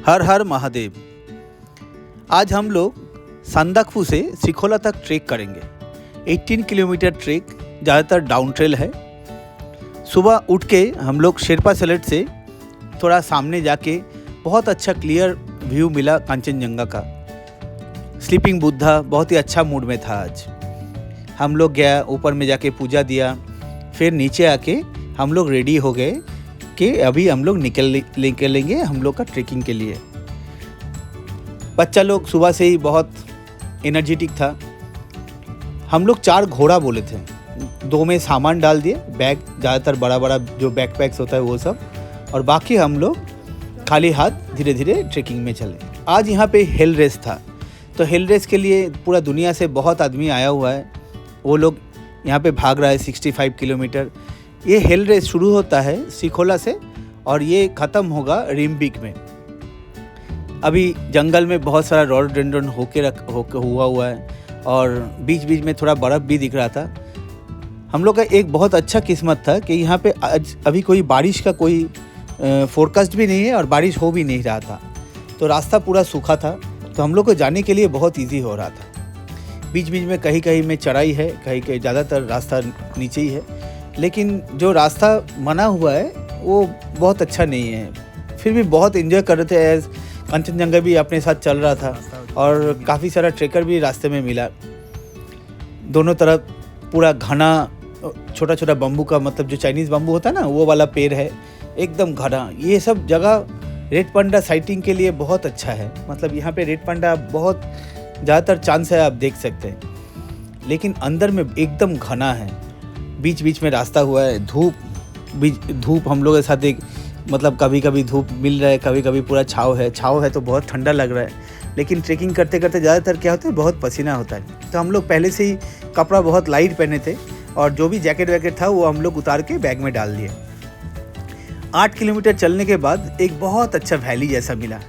हर हर महादेव। आज हम लोग सांदाकफू से सिखोला तक ट्रेक करेंगे। 18 किलोमीटर ट्रेक, ज़्यादातर डाउन ट्रेल है। सुबह उठ के हम लोग शेरपा सेलेट से थोड़ा सामने जाके बहुत अच्छा क्लियर व्यू मिला कांचनजंगा का। स्लीपिंग बुद्धा बहुत ही अच्छा मूड में था आज। हम लोग गया, ऊपर में जाके पूजा दिया, फिर नीचे आके हम लोग रेडी हो गए कि अभी हम लोग निकलेंगे हम लोग का ट्रेकिंग के लिए। बच्चा लोग सुबह से ही बहुत एनर्जेटिक था। हम लोग 4 घोड़ा बोले थे, 2 में सामान डाल दिए, बैग ज़्यादातर बड़ा बड़ा जो बैकपैक्स होता है वो सब, और बाकी हम लोग खाली हाथ धीरे धीरे ट्रेकिंग में चले। आज यहाँ पे हिल रेस था, तो हिल रेस के लिए पूरा दुनिया से बहुत आदमी आया हुआ है। वो लोग यहाँ पे भाग रहा है 65 किलोमीटर। ये हिल रेस शुरू होता है सिखोला से और ये ख़त्म होगा रिम्बिक में। अभी जंगल में बहुत सारा रोडोडेंड्रन हुआ है और बीच बीच में थोड़ा बर्फ़ भी दिख रहा था। हम लोग का एक बहुत अच्छा किस्मत था कि यहाँ पे आज अभी कोई बारिश का कोई फोरकास्ट भी नहीं है और बारिश हो भी नहीं रहा था, तो रास्ता पूरा सूखा था, तो हम लोग को जाने के लिए बहुत इजी हो रहा था। बीच बीच में कहीं कहीं में चढ़ाई है, कहीं कहीं ज़्यादातर रास्ता नीचे ही है, लेकिन जो रास्ता बना हुआ है वो बहुत अच्छा नहीं है। फिर भी बहुत एंजॉय कर रहे थे। एज कंचनजंगा भी अपने साथ चल रहा था और काफ़ी सारा ट्रेकर भी रास्ते में मिला। दोनों तरफ पूरा घना छोटा छोटा बम्बू का, मतलब जो चाइनीज़ बम्बू होता है ना, वो वाला पेड़ है, एकदम घना। ये सब जगह रेड पांडा साइटिंग के लिए बहुत अच्छा है। मतलब यहाँ पे रेड पांडा बहुत ज़्यादातर चांस है, आप देख सकते हैं, लेकिन अंदर में एकदम घना है। बीच बीच में रास्ता हुआ है। धूप हम लोग के साथ एक, मतलब कभी कभी धूप मिल रहा है, कभी कभी पूरा छाव है तो बहुत ठंडा लग रहा है। लेकिन ट्रेकिंग करते करते ज़्यादातर क्या होता है, बहुत पसीना होता है, तो हम लोग पहले से ही कपड़ा बहुत लाइट पहने थे और जो भी जैकेट वैकेट था वो हम लोग उतार के बैग में डाल दिए। 8 किलोमीटर चलने के बाद एक बहुत अच्छा वैली जैसा मिला,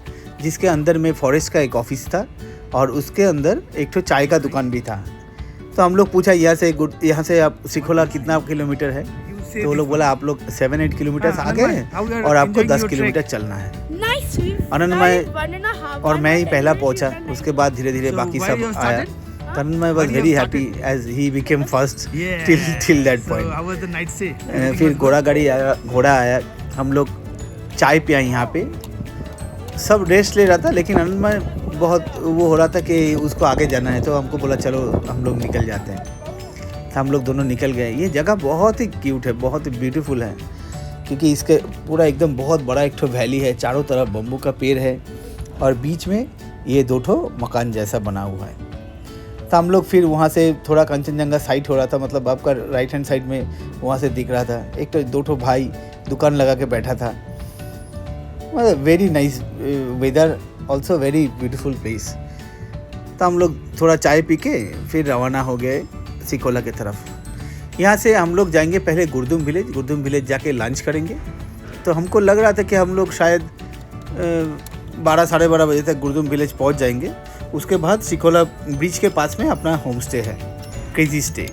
जिसके अंदर में फॉरेस्ट का एक ऑफिस था और उसके अंदर एक तो चाय का दुकान भी था। तो हम लोग पूछा यहाँ से आप सिखोला कितना किलोमीटर है, तो वो लोग बोला आप लोग 7-8 किलोमीटर आगे हैं और आपको 10 किलोमीटर चलना है। आनंदमय और मैं ही पहला पहुंचा, उसके बाद धीरे धीरे बाकी सब आया। Anandmay was very happy as he became first till that point. फिर घोड़ा आया, हम लोग चाय पिया यहाँ पे। सब रेस्ट ले रहा था, लेकिन आनंदमय बहुत वो हो रहा था कि उसको आगे जाना है, तो हमको बोला चलो हम लोग निकल जाते हैं। तो हम लोग दोनों निकल गए। ये जगह बहुत ही क्यूट है, बहुत ही ब्यूटीफुल है, क्योंकि इसके पूरा एकदम बहुत बड़ा एक ठो वैली है, चारों तरफ बम्बू का पेड़ है और बीच में ये 2 ठो मकान जैसा बना हुआ है। तो हम लोग फिर वहाँ से थोड़ा कंचनजंगा साइड हो रहा था, मतलब आपका राइट हैंड साइड में वहाँ से दिख रहा था। एक तो 2 ठो भाई दुकान लगा के बैठा था। मतलब very nice weather, also very beautiful place. तो हम लोग थोड़ा चाय पी के फिर रवाना हो गए सिखोला की तरफ। यहाँ से हम लोग जाएंगे पहले गुरदुम विलेज जाके लंच करेंगे। तो हमको लग रहा था कि हम लोग शायद 12-12:30 बजे तक गुरदुम विलेज पहुँच जाएंगे। उसके बाद सिखोला ब्रिज के पास में अपना होम स्टे है, क्रेजी स्टे।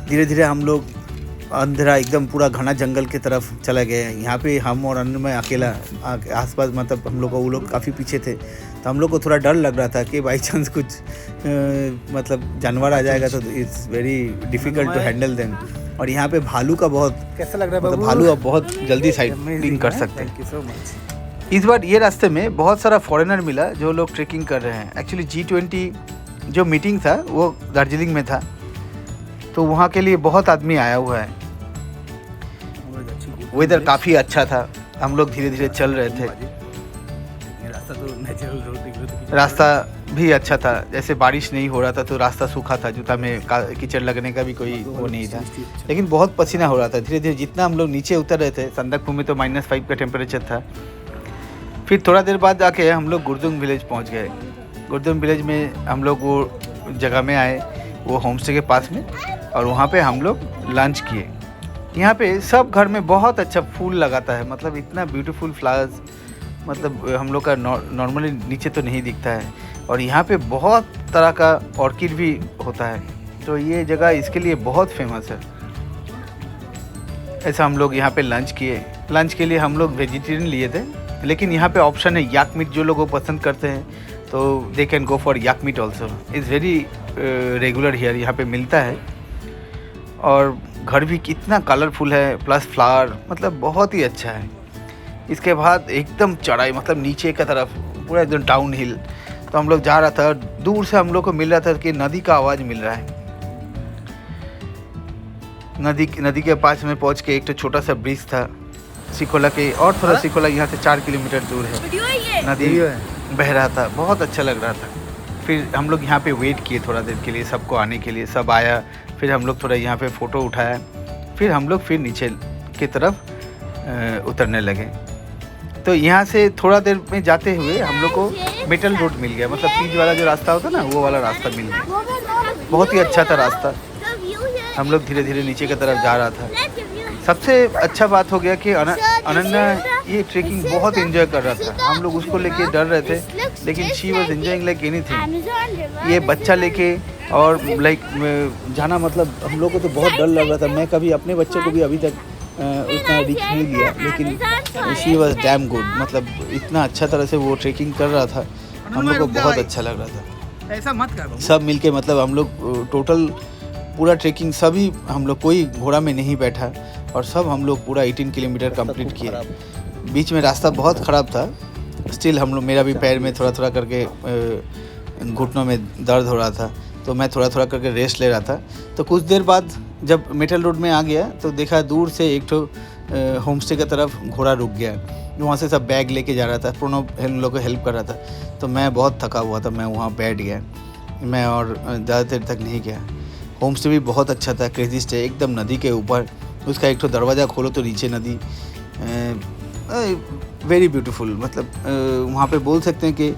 धीरे धीरे हम लोग अंधेरा एकदम पूरा घना जंगल की तरफ चला गए। यहाँ पे हम और अन्य अकेला आसपास, मतलब हम लोग वो लोग काफ़ी पीछे थे, तो हम लोग को थोड़ा डर लग रहा था कि बाई चांस कुछ मतलब जानवर आ जाएगा तो it's very difficult to handle them. और यहाँ पे भालू का बहुत कैसा लग रहा है, मतलब भालू अब बहुत जल्दी साइटिंग कर सकते हैं। इस बार ये रास्ते में बहुत सारा फॉरेनर मिला जो लोग ट्रेकिंग कर रहे हैं। एक्चुअली G20 जो मीटिंग था वो दार्जिलिंग में था, तो वहाँ के लिए बहुत आदमी आया हुआ है। वेदर काफ़ी अच्छा था। हम लोग धीरे धीरे चल रहे थे। रास्ता भी अच्छा था, जैसे बारिश नहीं हो रहा था तो रास्ता सूखा था, जूता में कीचड़ लगने का भी कोई वो नहीं था, लेकिन बहुत पसीना हो रहा था। धीरे धीरे जितना हम लोग नीचे उतर रहे थे, सांदाकफू में तो -5 का टेम्परेचर था। फिर थोड़ा देर बाद आके हम लोग गुरदुम विलेज पहुंच गए। गुरदुम विलेज में हम लोग वो जगह में आए, वो होम स्टे के पास में, और वहाँ पे हम लोग लंच किए। यहाँ पे सब घर में बहुत अच्छा फूल लगाता है, मतलब इतना ब्यूटीफुल फ्लावर्स, मतलब हम लोग का नॉर्मली नीचे तो नहीं दिखता है। और यहाँ पे बहुत तरह का ऑर्किड भी होता है, तो ये जगह इसके लिए बहुत फेमस है। ऐसा हम लोग यहाँ पे लंच किए। लंच के लिए हम लोग वेजिटेरियन लिए थे, लेकिन यहाँ पे ऑप्शन है याक मीट, जो लोग वो पसंद करते हैं तो they can go for yak meet also. Is very regular here, यहाँ पे मिलता है। और घर भी कितना कलरफुल है, प्लस फ्लावर, मतलब बहुत ही अच्छा है। इसके बाद एकदम चढ़ाई, मतलब नीचे की तरफ पूरा एकदम डाउन हिल। तो हम लोग जा रहा था, दूर से हम लोग को मिल रहा था कि नदी का आवाज़ मिल रहा है। नदी के पास में पहुंच के एक तो छोटा सा ब्रिज था सिकोला के, और थोड़ा सिकोला यहाँ से 4 किलोमीटर दूर है। नदी बह रहा था, बहुत अच्छा लग रहा था। फिर हम लोग यहाँ पे वेट किए थोड़ा देर के लिए, सबको आने के लिए। सब आया, फिर हम लोग थोड़ा यहाँ पे फ़ोटो उठाया, फिर हम लोग फिर नीचे की तरफ उतरने लगे। तो यहाँ से थोड़ा देर में जाते हुए हम लोग को मेटल रोड मिल गया, मतलब पीच वाला जो रास्ता होता ना, वो वाला रास्ता मिल गया। बहुत ही अच्छा था रास्ता। हम लोग धीरे धीरे नीचे की तरफ जा रहा था। सबसे अच्छा बात हो गया कि अनन्या ये ट्रेकिंग बहुत एंजॉय कर रहा था। हम लोग उसको लेके डर रहे थे, लेकिन she was enjoying like anything. ये बच्चा लेके और लाइक जाना, मतलब हम लोग को तो बहुत डर लग रहा था। मैं कभी अपने बच्चे को भी अभी तक उतना रिस्क नहीं लिया, लेकिन शी वाज डैम गुड। मतलब इतना अच्छा तरह से वो ट्रेकिंग कर रहा था, हम लोग को बहुत अच्छा लग रहा था। ऐसा मत कर। सब मिलके, मतलब हम लोग टोटल पूरा ट्रेकिंग सभी हम लोग, कोई घोड़ा में नहीं बैठा, और सब हम लोग पूरा 18 किलोमीटर कंप्लीट किए। बीच में रास्ता बहुत ख़राब था, स्टिल हम लोग, मेरा भी पैर में थोड़ा थोड़ा करके घुटनों में दर्द हो रहा था, तो मैं थोड़ा थोड़ा करके रेस्ट ले रहा था। तो कुछ देर बाद जब मेटल रोड में आ गया तो देखा दूर से एक तो होम स्टे की तरफ घोड़ा रुक गया। वहाँ से सब बैग लेके जा रहा था, प्रणव हम लोग को हेल्प कर रहा था। तो मैं बहुत थका हुआ था, मैं वहाँ बैठ गया, मैं और ज़्यादा देर तक नहीं गया। होम स्टे भी बहुत अच्छा था, क्रेजी स्टे, एकदम नदी के ऊपर। उसका एक तो दरवाज़ा खोलो तो नीचे नदी, वेरी ब्यूटीफुल। मतलब वहाँ पे बोल सकते हैं कि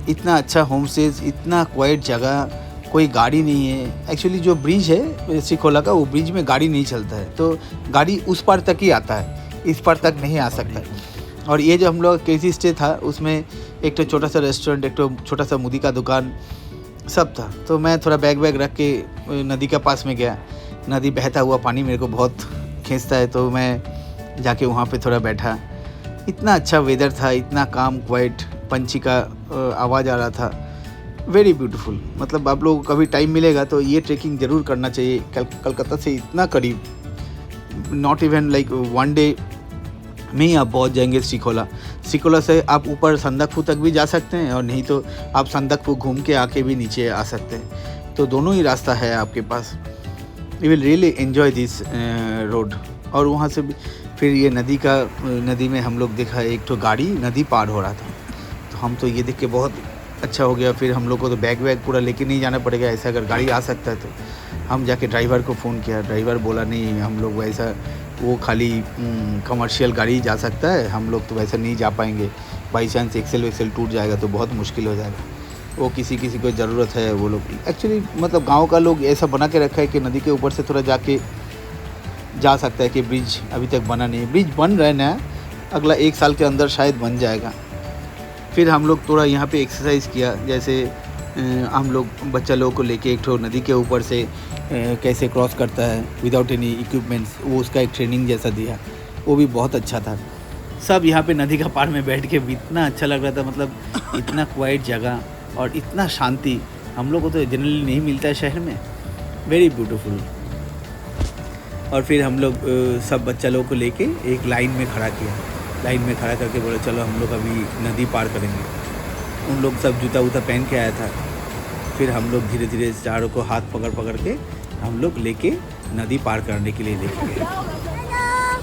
इतना अच्छा होम स्टे, इतना क्वाइट जगह, कोई गाड़ी नहीं है। एक्चुअली जो ब्रिज है सिकोला का, वो ब्रिज में गाड़ी नहीं चलता है, तो गाड़ी उस पार तक ही आता है, इस पार तक नहीं आ सकता है। और ये जो हम लोग क्रेजी स्टे था, उसमें एक तो छोटा सा रेस्टोरेंट, एक तो छोटा सा मुदी का दुकान, सब था। तो मैं थोड़ा बैग रख के नदी के पास में गया। नदी बहता हुआ पानी मेरे को बहुत खींचता है, तो मैं जाके वहाँ पे थोड़ा बैठा। इतना अच्छा वेदर था, इतना काम, क्वाइट, पंछी का आवाज़ आ रहा था, वेरी ब्यूटीफुल। मतलब आप लोगों को कभी टाइम मिलेगा तो ये ट्रेकिंग ज़रूर करना चाहिए। कलकत्ता से इतना करीब, नॉट इवन लाइक 1 डे में ही आप पहुँच जाएंगे सिकोला से। आप ऊपर संदकफू तक भी जा सकते हैं, और नहीं तो आप संदकफू घूम के आके भी नीचे आ सकते हैं। तो दोनों ही रास्ता है आपके पास। You will really enjoy this road. और वहाँ से फिर ये नदी में हम लोग देखा एक तो गाड़ी नदी पार हो रहा था, तो हम तो ये देख के बहुत अच्छा हो गया। फिर हम लोग को तो बैग पूरा लेके नहीं जाना पड़ेगा, ऐसा अगर गाड़ी आ सकता है तो। हम जाके ड्राइवर को फ़ोन किया, ड्राइवर बोला नहीं, हम लोग वैसा, वो खाली कमर्शियल गाड़ी जा सकता है, हम लोग तो वैसे नहीं जा पाएंगे। बाई चांस एक्सेल टूट जाएगा तो बहुत मुश्किल हो जाएगा। वो किसी को ज़रूरत है, वो लोग एक्चुअली, मतलब गांव का लोग ऐसा बना के रखा है कि नदी के ऊपर से थोड़ा जाके जा सकता है। कि ब्रिज अभी तक बना नहीं है, ब्रिज बन रहा है ना, अगला 1 साल के अंदर शायद बन जाएगा। फिर हम लोग थोड़ा यहाँ पे एक्सरसाइज किया, जैसे हम लोग बच्चा लोगों को लेके एक तो नदी के ऊपर से कैसे क्रॉस करता है विदाउट एनी इक्विपमेंट्स, वो उसका एक ट्रेनिंग जैसा दिया, वो भी बहुत अच्छा था। सब यहाँ पे नदी का पार में बैठ के इतना अच्छा लग रहा था, मतलब इतना क्वाइट जगह और इतना शांति हम लोग को तो जनरली नहीं मिलता है शहर में, वेरी ब्यूटीफुल। और फिर हम लोग सब बच्चा लोगों को लेके एक लाइन में खड़ा किया, लाइन में खड़ा करके बोले चलो हम लोग अभी नदी पार करेंगे। उन लोग सब जूता वूता पहन के आया था। फिर हम लोग धीरे धीरे चारों को हाथ पकड़ के हम लोग लेके नदी पार करने के लिए लेके गए।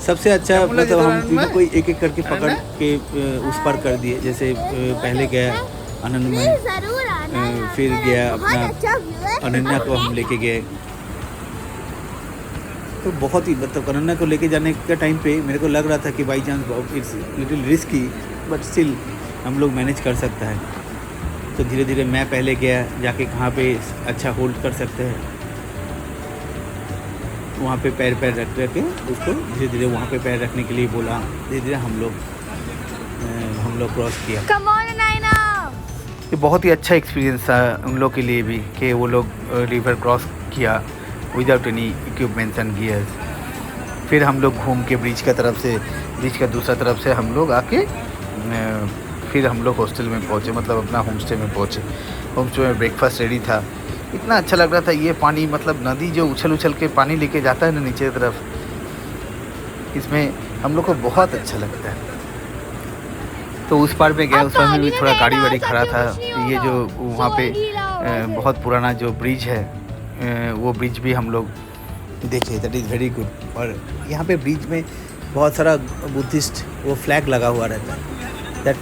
सबसे अच्छा मतलब हम तीनों को एक एक करके पकड़ के उस पार कर दिए। जैसे पहले गया आनंदमय, फिर गया अपना अनन्या को हम लेके गए। तो बहुत ही, मतलब अनन्या को लेके जाने का टाइम पे मेरे को लग रहा था कि by chance it's little risky, but still हम लोग मैनेज कर सकता है। तो धीरे धीरे मैं पहले गया, जाके कहाँ पे अच्छा होल्ड कर सकते हैं वहाँ पे पैर रख के उसको धीरे धीरे वहाँ पे पैर रखने के लिए बोला। धीरे धीरे हम लोग क्रॉस किया। ये बहुत ही अच्छा एक्सपीरियंस था उन लोग के लिए भी कि वो लोग रिवर क्रॉस किया without any equipments and gears. फिर हम लोग घूम के ब्रिज का दूसरा तरफ से हम लोग आके फिर हम लोग हॉस्टल में पहुँचे, मतलब अपना होम स्टे में पहुँचे। होम स्टे में ब्रेकफास्ट रेडी था। इतना अच्छा लग रहा था ये पानी, मतलब नदी जो उछल उछल के पानी लेके जाता है ना नीचे की तरफ, इसमें हम लोग को बहुत अच्छा लगता है। तो उस पार पे गया, उस पार में भी थोड़ा गाड़ी वाड़ी खड़ा था। ये जो वहाँ पे बहुत पुराना जो ब्रिज है, वो ब्रिज भी हम लोग देखे। That is very good. और यहाँ पे ब्रिज में बहुत सारा बुद्धिस्ट वो फ्लैग लगा हुआ रहता है। That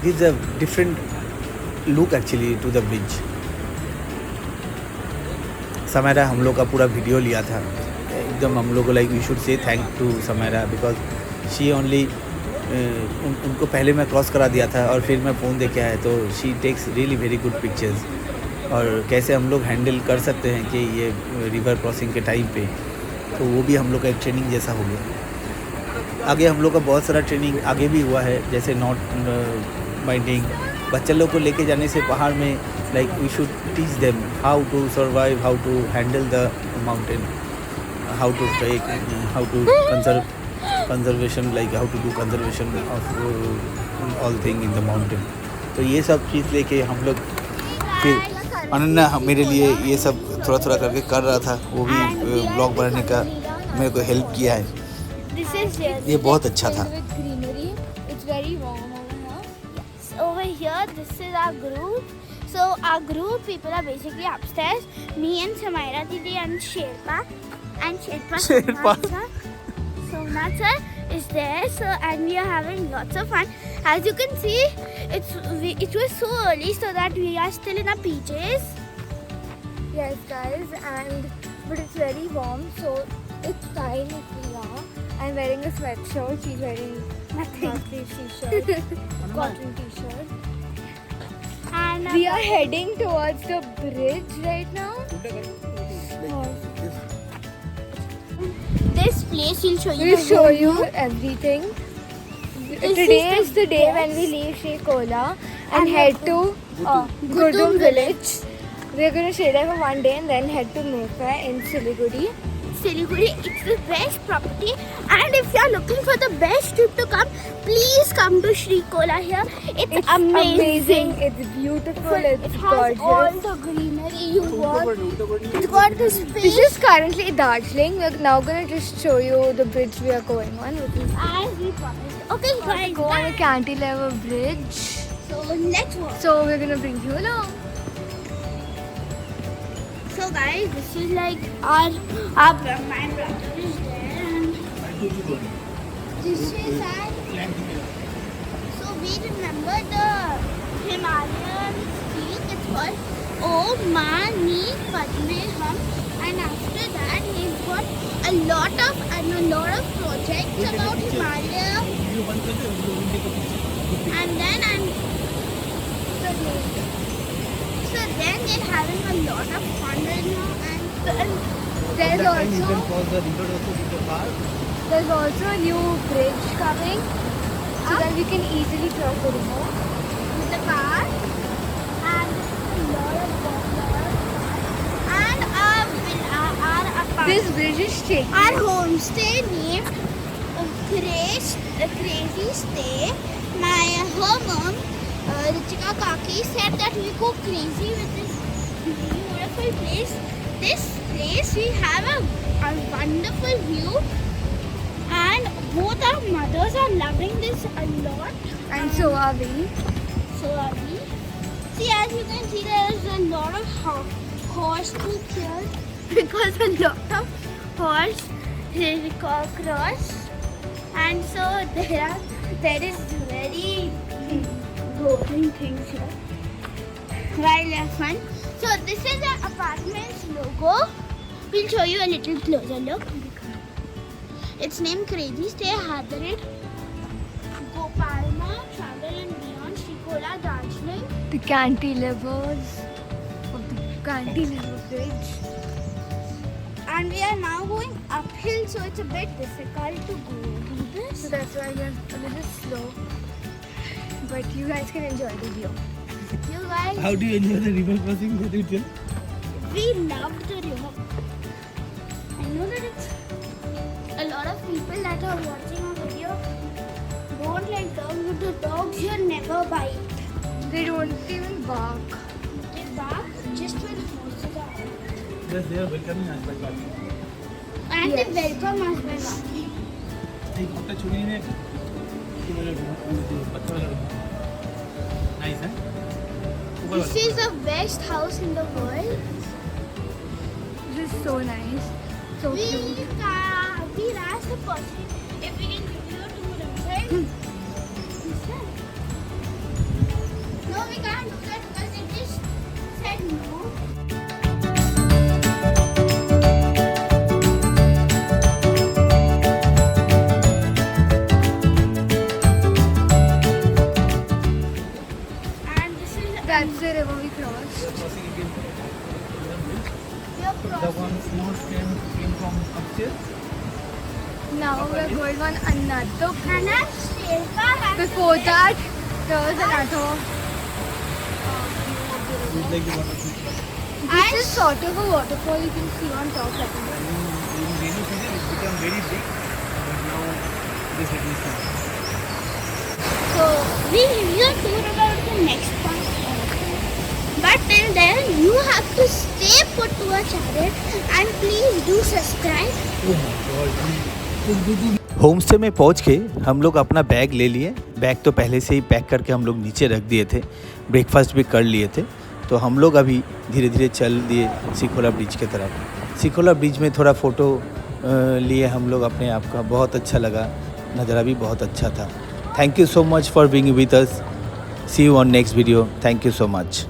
gives a different look actually to the bridge. Samaira हम लोग का पूरा वीडियो लिया था एकदम। हम लोग को like we should say thank to Samaira because she only, उनको पहले मैं क्रॉस करा दिया था और फिर मैं फ़ोन दे के आया, तो she takes really very good pictures. और कैसे हम लोग हैंडल कर सकते हैं कि ये रिवर क्रॉसिंग के टाइम पे, तो वो भी हम लोग का एक ट्रेनिंग जैसा हो गया। आगे हम लोग का बहुत सारा ट्रेनिंग आगे भी हुआ है, जैसे नॉट बाइंडिंग। बच्चे लोग को लेके जाने से पहाड़ में like we should teach them how to survive, how to handle the mountain, how to trek, how to conservation, like how to do conservation of all thing in the mountain. तो ये सब चीज़ लेके हम लोग, फिर अनन्या मेरे लिए ये सब थोड़ा थोड़ा करके कर रहा था, वो भी ब्लॉग बनाने का मेरे को हेल्प किया है। ये बहुत अच्छा था। Over here, this is our group. So our group people are basically upstairs. Me and Samaira Didi and Sherpa. And Sherpa. Somnath sir is there. So and we are having lots of fun. As you can see, it was so early so that we are still in our PJs. Yes guys, but it's very warm, so it's fine if we are. I'm wearing a sweatshirt, she's wearing nothing. T-shirt, cotton t-shirt. And We are heading towards the bridge right now. this place will show you. We'll the show whole you view. everything. This Today is is the the day best. when we leave Sri Kola and And head to Gurdum village. village. We're going to stay there for one day and then head to Mayfair in Siliguri. Siliguri, it's the best property, and if you are looking for the best trip to come, please come to Sri Kola here. It's amazing. It's beautiful. It It's has gorgeous. all the greenery you want. It's got this This space. is currently Darjeeling. We're now going to just show you the bridge we are going on, which is As we promised. Okay, guys, go on a bye. cantilever bridge. So let's walk. So we're going to bring you along. So guys, this is like my brother is there, and this is our. So we remember the Himalayan peak. It's called Om Mani Padme Hum, and after that he's got a lot of projects about Himalaya, and then so then they're having a lot of fun right now, and There's also cross the river also with the car. there's also a new bridge coming so that we can easily cross the river. with the car, and a lot of water, and our apartment. This bridge is shaky. Our homestay named Crazy Stay. Her mom, Ruchika Kaki, said that we go crazy with this beautiful place. This place we have a wonderful view, and both our mothers are loving this a lot. And so are we. So are we. See, as you can see, there is a lot of horse poop here because a lot of horse cross, and so there is very golden things here while they have fun. So this is the apartment's logo. We'll show you a little closer look. It's named Crazy Stay, Hadrid, Gopalma, Travel and Beyond, Sri Kola, Darjeeling. The cantilevers of the cantilever bridge. And we are now going uphill, so it's a bit difficult to go do this. So that's why we're a little slow. But you guys can enjoy the view. You guys, How do you enjoy the river crossing? What do you tell? we loved the river. I know that it's a lot of people that are watching our video don't like dogs, but the dogs here never bite. They don't even bark. They bark just when horses are out. Yes, they are welcoming us by barking. And Yes. they welcome us by barking. एक पत्ता चुनी ने पत्ता वाला nice है This is the best house in the world. This is so nice. So We cute. asked the person if we can video to them, right? He said, no, we can't do that because they just said no. And this is That's the river we crossed. your The crossing. one floors came from upstairs. Now we're going on another. And that's Sherpa has Before that, there was another. It's like the waterfall. This is sort of a waterfall you can see on top. Like that. In rainy season, it's become very big, but now this is small. So we will tour about the next part. But till then, you have to stay put to our channel and please do subscribe. Home stay में पहुंच के हम लोग अपना bag ले लिए। Bag तो पहले से ही पैक करके हम लोग नीचे रख दिए थे, ब्रेकफास्ट भी कर लिए थे। तो हम लोग अभी धीरे धीरे चल दिए सिखोला ब्रिज के तरफ। सिखोला ब्रिज में थोड़ा फ़ोटो लिए हम लोग अपने आप का, बहुत अच्छा लगा, नज़ारा भी बहुत अच्छा था। Thank you so much for being with us. See you on next video. Thank you so much.